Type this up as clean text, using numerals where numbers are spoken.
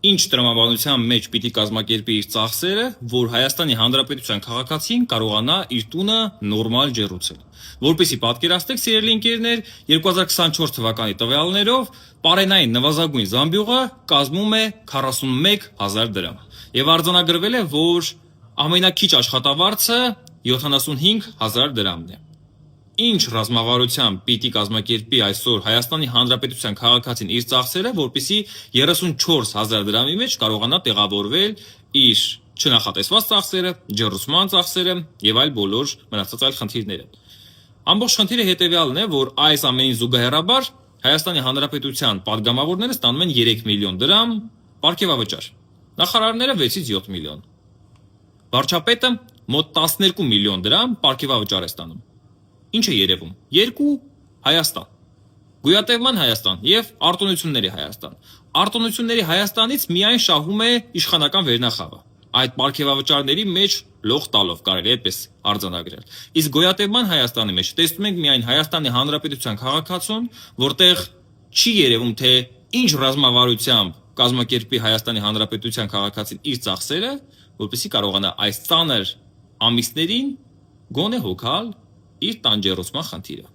Ինչ տրամաբանության մեջ պիտի կազմակերպի իր ծախսերը, որ Հայաստանի Հանրապետության քաղաքացին կարողանա իր տունը նորմալ ջեռուցել։ Որպեսզի պատկերացնեք, սիրելի ընկերներ, 2024 թվականի տվյալներով պարենային նվազագույն զամբյուղը կազմում է 41,000 դրամ։ Եվ արձանագրվել է, որ ամենաքիչ աշխատավարձը 75,000 դրամն է։ Ինչ ռազմավարությամբ պիտի կազմակերպի այսօր Հայաստանի Հանրապետության քաղաքացին իր ծախսերը, որպեսզի 34,000 դրամի մեջ կարողանա տեղավորվել իր չնախատեսված ծախսերը, ջեռուցման ծախսերը եւ այլ բոլոր մնացած այլ խնդիրները։ Ամբողջ խնդիրը հետեւյալն է, որ այս ամենին զուգահեռաբար Հայաստանի Հանրապետության падգամավորները ստանում են 3 միլիոն դրամ պարգևավճար։ Նախարարները 6-ից 7 միլիոն։ Վարչապետը մոտ 12 միլիոն դրամ պարգևավճար է ստանում։ Ինչ է երևում։ 2 Հայաստան, գոյատևման Հայաստան եւ արտոնությունների Հայաստան։ Արտոնությունների Հայաստանից միայն շահում է իշխանական վերնախավը։ Այդ պարգևավճարների մեջ լող տալով կարելի է այդպես արձանագրել։ Իսկ գոյատևման Հայաստանի մեջ տեսնում ենք միայն Հայաստանի Հանրապետության քաղաքացուն, որտեղ չի երևում թե ինչ ռազմավարությամբ կազմակերպի Հայաստանի Հանրապետության քաղաքացին իր ծախսերը, որպեսզի կարողանա այս ծանր ամիսներին գոնե հոգալ իր տանջերոսման խնդիրը։